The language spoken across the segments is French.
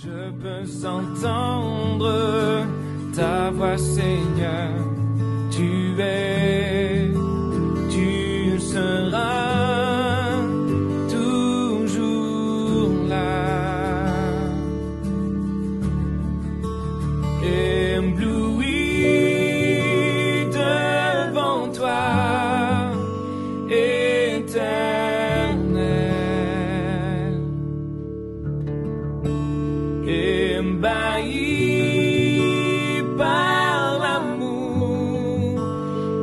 Je peux entendre ta voix, Seigneur. Tu es, tu seras toujours là. Ébloui devant toi, éternel. Ébahi par l'amour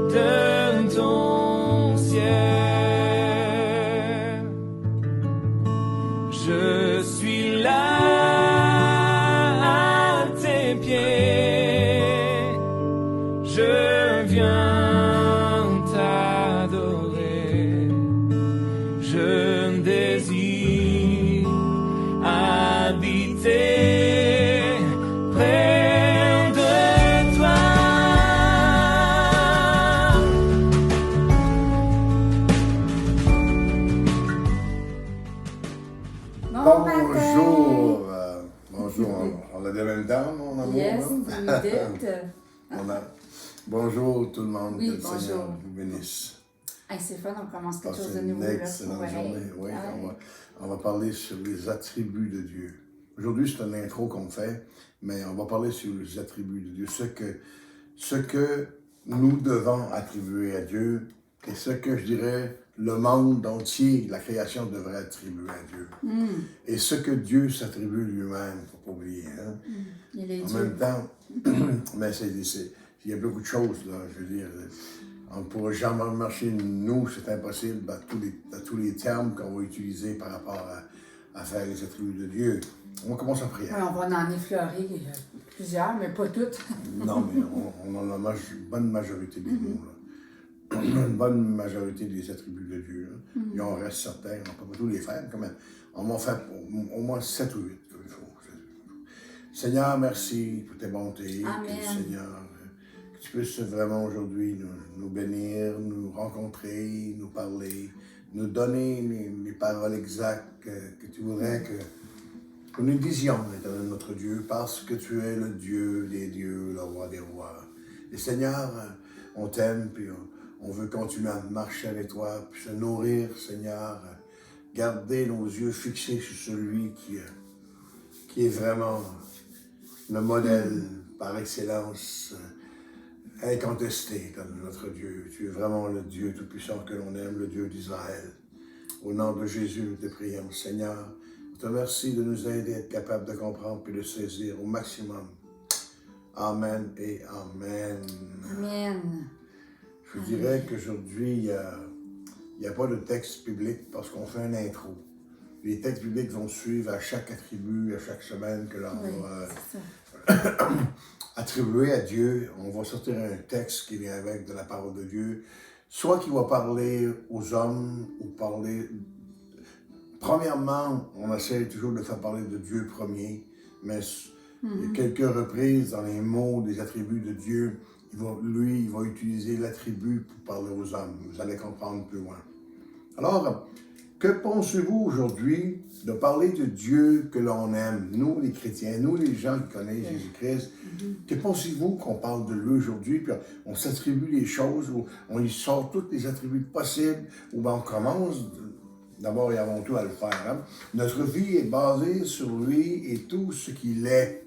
de ton ciel. Je suis là à tes pieds. Je viens t'adorer. Je désire habiter près de toi. Bon matin. Bonjour. Bonjour. On l'a dit en même temps, mon amour. Yes, hein? we did. Bonjour tout le monde. Oui, que le bonjour. Seigneur vous bénisse. Hey, c'est fun, on commence quelque chose Passez de une nouveau. Là. excellente Ouais. journée. Oui, Ouais. on va parler sur les attributs de Dieu. Aujourd'hui, c'est une intro qu'on fait, mais on va parler sur les attributs de Dieu. Ce que nous devons attribuer à Dieu et ce que, je dirais, le monde entier, la création devrait attribuer à Dieu. Et ce que Dieu s'attribue lui-même, il ne faut pas oublier. Hein? Il est En Dieu. même temps, mais il y a beaucoup de choses, là, je veux dire. On ne pourra jamais marcher, nous, c'est impossible, à tous les termes qu'on va utiliser par rapport à faire les attributs de Dieu. On commence en prière. Ouais, on va en effleurer plusieurs, mais pas toutes. Non, mais on a la bonne majorité des mots, là. Une bonne majorité des attributs de Dieu. Là. Il en reste certains, on ne peut pas tous les faire, quand même. On va en faire au moins 7 ou 8, comme il faut. Seigneur, merci pour tes bontés. Amen. Que, Seigneur, que tu puisses vraiment aujourd'hui nous bénir, nous rencontrer, nous parler, nous donner les paroles exactes que tu voudrais que nous disions, éternel notre Dieu, parce que tu es le Dieu des dieux, le roi des rois. Et Seigneur, on t'aime, puis on veut continuer à marcher avec toi, puis se nourrir, Seigneur, garder nos yeux fixés sur celui qui est vraiment le modèle par excellence, incontesté comme notre Dieu. Tu es vraiment le Dieu tout-puissant que l'on aime, le Dieu d'Israël. Au nom de Jésus, nous te prions, Seigneur. Je te remercie de nous aider à être capables de comprendre et de saisir au maximum. Amen et Amen. Amen. Je dirais qu'aujourd'hui, il n'y a pas de texte biblique parce qu'on fait une intro. Les textes bibliques vont suivre à chaque attribut, à chaque semaine que l'on va attribuer à Dieu. On va sortir un texte qui vient avec de la parole de Dieu, soit qui va parler aux hommes ou parler... Premièrement, on essaie toujours de faire parler de Dieu premier, mais il y a quelques reprises dans les mots des attributs de Dieu, il va utiliser l'attribut pour parler aux hommes. Vous allez comprendre plus loin. Alors, que pensez-vous aujourd'hui de parler de Dieu que l'on aime, nous les chrétiens, nous les gens qui connaissent Jésus-Christ? Que pensez-vous qu'on parle de lui aujourd'hui, puis on s'attribue les choses, ou on y sort tous les attributs possibles, ou bien on commence d'abord et avant tout à le faire. Hein? Notre vie est basée sur lui et tout ce qu'il est.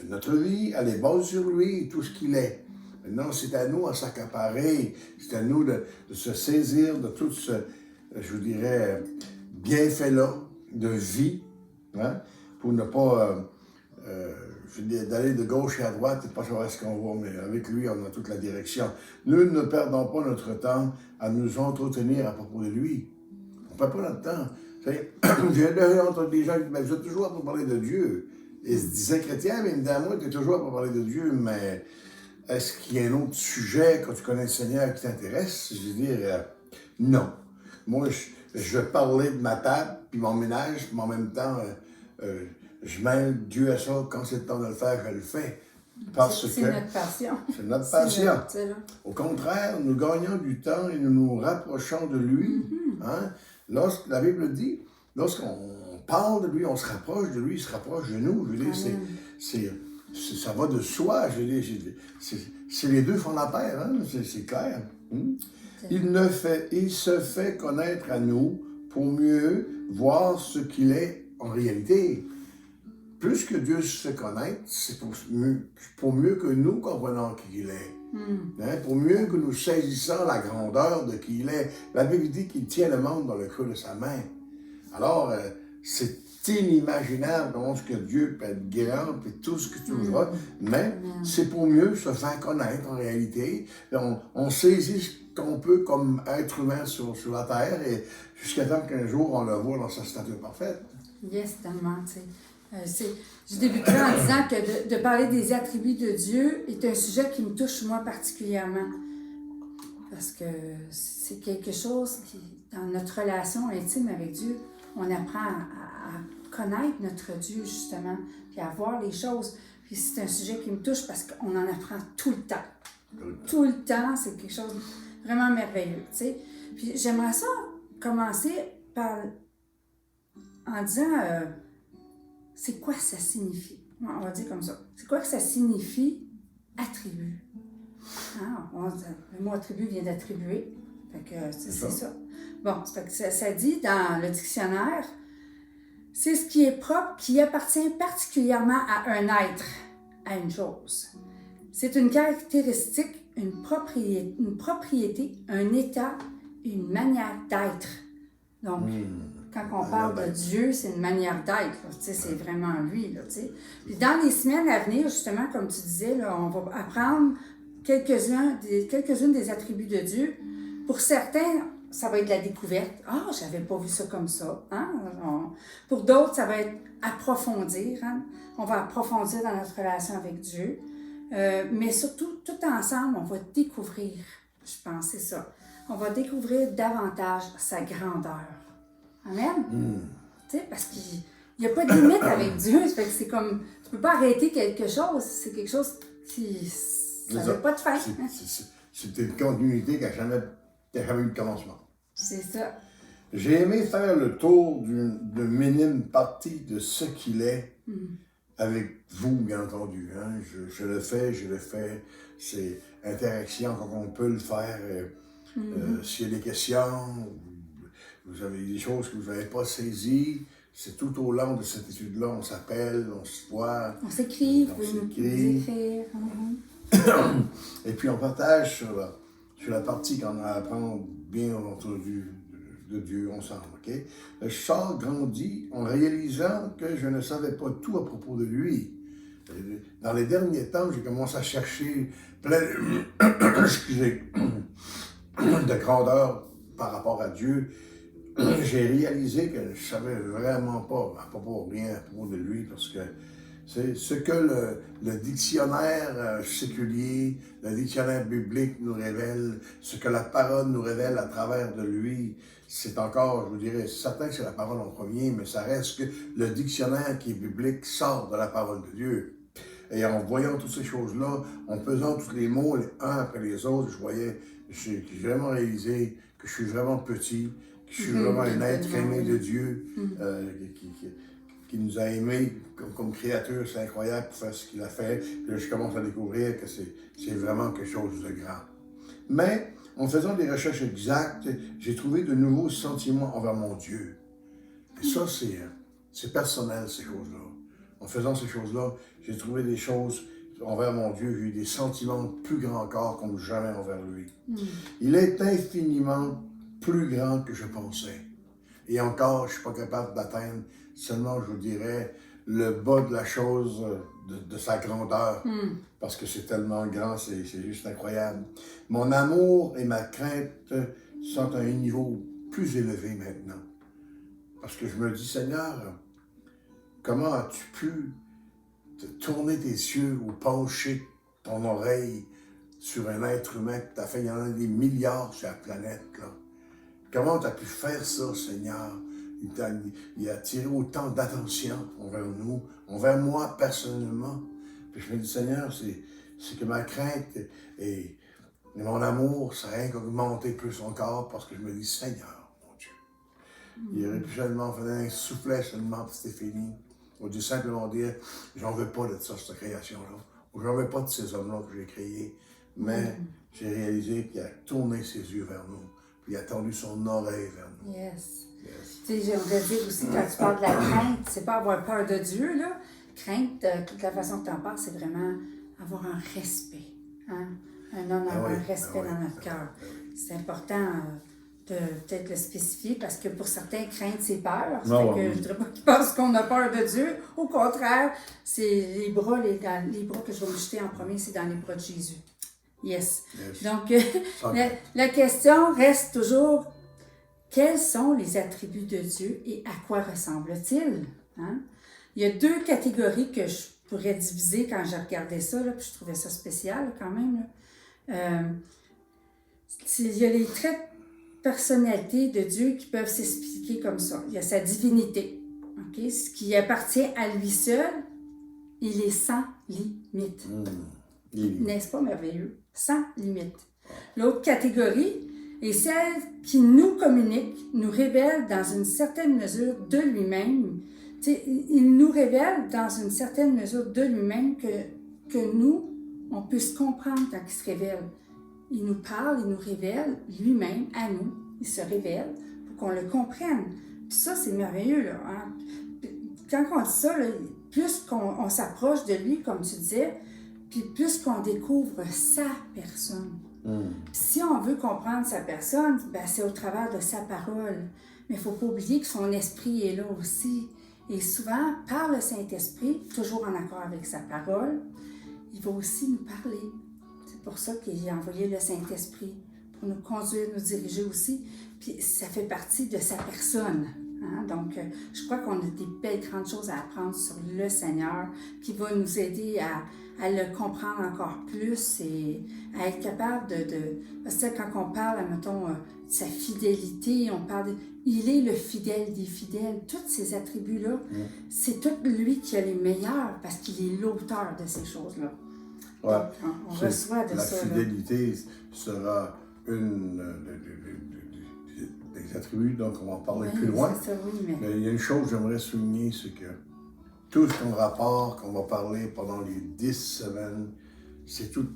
Notre vie, elle est basée sur lui et tout ce qu'il est. Maintenant, c'est à nous à s'accaparer, c'est à nous de se saisir de tout ce, je vous dirais, bienfait-là de vie, hein, pour ne pas d'aller de gauche et à droite et pas savoir ce qu'on va, mais avec lui, on a toute la direction. Nous ne perdons pas notre temps à nous entretenir à propos de lui. On ne perd pas notre temps. J'ai déjà entendu des gens qui disent « vous êtes toujours à parler de Dieu ». Ils se disaient chrétiens, mais ils me disaient « moi, tu es toujours à parler de Dieu, mais est-ce qu'il y a un autre sujet quand tu connais le Seigneur qui t'intéresse? » Je veux dire, non. Moi, je vais parler de ma table, puis mon ménage, puis en même temps, je mêle Dieu à ça. Quand c'est le temps de le faire, je le fais. Parce que c'est notre passion. C'est notre passion. Au contraire, nous gagnons du temps et nous nous rapprochons de lui. Hein? La Bible dit, lorsqu'on parle de lui, on se rapproche de lui, il se rapproche de nous. Je veux dire, ça va de soi. Je veux dire, les deux font la paire, hein? C'est clair. Il se fait connaître à nous pour mieux voir ce qu'il est en réalité. Plus que Dieu se fait connaître, c'est pour mieux que nous comprenons qui il est. Hein? Pour mieux que nous saisissons la grandeur de qui il est. La Bible dit qu'il tient le monde dans le creux de sa main. Alors, c'est inimaginable comment ce que Dieu peut être grand et tout ce que tu voudras, mais c'est pour mieux se faire connaître en réalité. On saisit ce qu'on peut comme être humain sur la terre et jusqu'à temps qu'un jour on le voit dans sa stature parfaite. Yes, tellement, tu sais. Je débuterai en disant que de parler des attributs de Dieu est un sujet qui me touche moi particulièrement. Parce que c'est quelque chose qui, dans notre relation intime avec Dieu, on apprend à connaître notre Dieu, justement, puis à voir les choses. Puis c'est un sujet qui me touche parce qu'on en apprend tout le temps. Tout le temps, c'est quelque chose de vraiment merveilleux, tu sais. Puis j'aimerais ça commencer en disant, c'est quoi ça signifie? On va dire comme ça. C'est quoi que ça signifie, attribut? Hein? Le mot attribut vient d'attribuer. Fait que c'est ça. Bon, fait que ça dit dans le dictionnaire, c'est ce qui est propre, qui appartient particulièrement à un être, à une chose. C'est une caractéristique, une propriété, un état, une manière d'être. Donc, quand on parle de Dieu, c'est une manière d'être, tu sais, c'est vraiment lui, là, tu sais. Puis dans les semaines à venir, justement, comme tu disais, là, on va apprendre quelques-unes des attributs de Dieu. Pour certains, ça va être la découverte. « Ah, j'avais pas vu ça comme ça. Hein? » Pour d'autres, ça va être approfondir. Hein? On va approfondir dans notre relation avec Dieu. Mais surtout, tout ensemble, on va découvrir, je pense, c'est ça. On va découvrir davantage sa grandeur. Amen? Tu sais, parce qu'il n'y a pas de limite avec Dieu. Fait que c'est comme, tu peux pas arrêter quelque chose. C'est quelque chose qui, ça ne veut pas te faire. C'est une continuité qui n'a jamais eu de commencement. C'est ça. J'ai aimé faire le tour d'une minime partie de ce qu'il est avec vous, bien entendu. Hein. Je le fais. C'est interaction quand on peut le faire. S'il y a des questions, vous avez des choses que vous n'avez pas saisies, c'est tout au long de cette étude-là, on s'appelle, on se voit. On s'écrit, vous pouvez nous écrire. Et puis on partage sur la partie qu'on a à apprendre bien entendu de Dieu ensemble, ok? Je sors grandi en réalisant que je ne savais pas tout à propos de lui. Dans les derniers temps, j'ai commencé à chercher plein de grandeur par rapport à Dieu. J'ai réalisé que je savais vraiment pas pour rien à propos de lui, parce que c'est ce que le dictionnaire séculier, le dictionnaire biblique nous révèle, ce que la parole nous révèle à travers de lui, c'est encore, je vous dirais, certain que c'est la parole en premier, mais ça reste que le dictionnaire qui est biblique sort de la parole de Dieu. Et en voyant toutes ces choses-là, en pesant tous les mots les uns après les autres, j'ai vraiment réalisé que je suis vraiment petit, que je suis vraiment un être aimé de Dieu, qui nous a aimés comme créature. C'est incroyable pour faire ce qu'il a fait. Puis là, je commence à découvrir que c'est vraiment quelque chose de grand. Mais, en faisant des recherches exactes, j'ai trouvé de nouveaux sentiments envers mon Dieu. Et ça, c'est personnel, ces choses-là. En faisant ces choses-là, j'ai trouvé des choses envers mon Dieu. J'ai eu des sentiments plus grands encore comme jamais envers lui. Il est infiniment plus grand que je pensais. Et encore, je ne suis pas capable d'atteindre, seulement je vous dirais, le bas de la chose, de sa grandeur, parce que c'est tellement grand, c'est juste incroyable. Mon amour et ma crainte sont à un niveau plus élevé maintenant. Parce que je me dis, Seigneur, comment as-tu pu te tourner tes yeux ou pencher ton oreille sur un être humain que tu as fait? Il y en a des milliards sur la planète, là. Comment tu as pu faire ça, Seigneur? Il a attiré autant d'attention envers nous, envers moi personnellement. Puis je me dis, Seigneur, c'est que ma crainte et mon amour, ça a rien qu'augmenté plus encore parce que je me dis, Seigneur, mon Dieu, Il aurait pu seulement faire un soufflet seulement, puis c'était fini. On dit simplement dire, j'en veux pas de ça, cette création-là. Ou j'en veux pas de ces hommes-là que j'ai créés. Mais j'ai réalisé qu'il a tourné ses yeux vers nous, puis il a tendu son oreille vers nous. Yes. Yes. Tu sais, j'aimerais dire aussi, quand tu parles de la crainte, c'est pas avoir peur de Dieu, là. Crainte, de la façon que tu en parles, c'est vraiment avoir un respect. Hein? Un homme Ah avoir oui, un respect ah oui, dans notre ah cœur. oui, ah oui. C'est important de peut-être le spécifier parce que pour certains, crainte, c'est peur. Non, Fait que je ne voudrais pas qu'ils pensent qu'on a peur de Dieu. Au contraire, c'est les bras que je vais me jeter en premier, c'est dans les bras de Jésus. Yes. Yes. Donc, Ok. la question reste toujours, quels sont les attributs de Dieu et à quoi ressemble-t-il? Hein? Il y a deux catégories que je pourrais diviser quand j'ai regardé ça, là, puis je trouvais ça spécial quand même. Là. Il y a les traits de personnalité de Dieu qui peuvent s'expliquer comme ça. Il y a sa divinité, okay? Ce qui appartient à lui seul, il est sans limite. N'est-ce pas merveilleux? Sans limite. L'autre catégorie est celle qui nous communique, nous révèle dans une certaine mesure de lui-même. T'sais, il nous révèle dans une certaine mesure de lui-même que nous, on puisse comprendre quand il se révèle. Il nous parle, il nous révèle lui-même à nous. Il se révèle pour qu'on le comprenne. Puis ça, c'est merveilleux, là. Hein? Quand on dit ça, là, plus qu'on s'approche de lui, comme tu disais, puis plus qu'on découvre sa personne. Si on veut comprendre sa personne, ben c'est au travers de sa parole. Mais il ne faut pas oublier que son esprit est là aussi. Et souvent, par le Saint-Esprit, toujours en accord avec sa parole, il va aussi nous parler. C'est pour ça qu'il a envoyé le Saint-Esprit, pour nous conduire, nous diriger aussi. Puis ça fait partie de sa personne. Hein? Donc, je crois qu'on a des belles grandes choses à apprendre sur le Seigneur qui va nous aider à le comprendre encore plus et à être capable parce que quand on parle, mettons, de sa fidélité, on parle il est le fidèle des fidèles. Tous ces attributs-là, c'est tout lui qui a les meilleurs parce qu'il est l'auteur de ces choses-là. Ouais. Donc, on reçoit de la ça. La fidélité sera une des attributs, donc on va en parler plus loin. Ça, oui, mais Il y a une chose que j'aimerais souligner, c'est que tout ce rapport qu'on va parler pendant les 10 semaines, c'est tout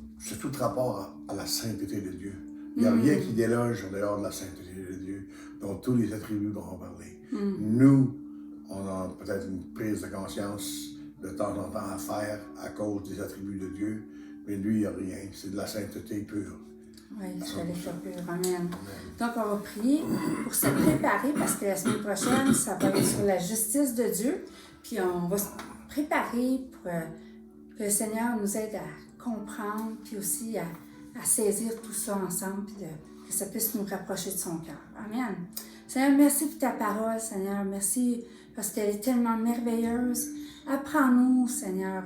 rapport à la sainteté de Dieu. Il n'y a rien qui déloge en dehors de la sainteté de Dieu, dont tous les attributs dont on va parler. Nous, on a peut-être une prise de conscience de temps en temps à faire à cause des attributs de Dieu, mais lui, il n'y a rien. C'est de la sainteté pure. Oui, je vais les pure. Amen. Donc, on va prier pour se préparer parce que la semaine prochaine, ça va être sur la justice de Dieu. Puis, on va se préparer pour que le Seigneur nous aide à comprendre, puis aussi à saisir tout ça ensemble, puis que ça puisse nous rapprocher de son cœur. Amen. Seigneur, merci pour ta parole, Seigneur. Merci parce qu'elle est tellement merveilleuse. Apprends-nous, Seigneur,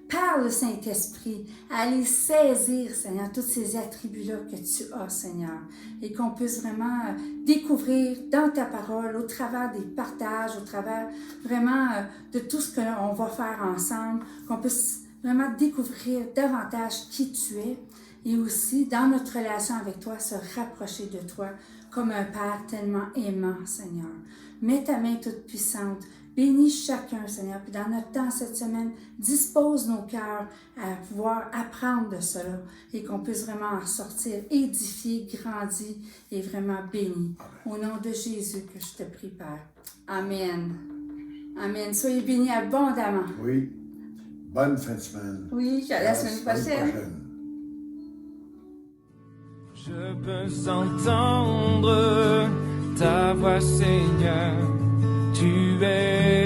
par le Saint-Esprit, à aller saisir, Seigneur, tous ces attributs-là que tu as, Seigneur, et qu'on puisse vraiment découvrir dans ta parole, au travers des partages, au travers vraiment de tout ce qu'on va faire ensemble, qu'on puisse vraiment découvrir davantage qui tu es, et aussi, dans notre relation avec toi, se rapprocher de toi comme un Père tellement aimant, Seigneur. Mets ta main toute puissante. Bénis chacun, Seigneur. Puis dans notre temps cette semaine, dispose nos cœurs à pouvoir apprendre de cela et qu'on puisse vraiment en sortir édifié, grandi et vraiment béni. Au nom de Jésus que je te prie, Père. Amen. Amen. Soyez bénis abondamment. Oui. Bonne fin de semaine. Oui, à la semaine prochaine. Je peux entendre ta voix, Seigneur. Tu es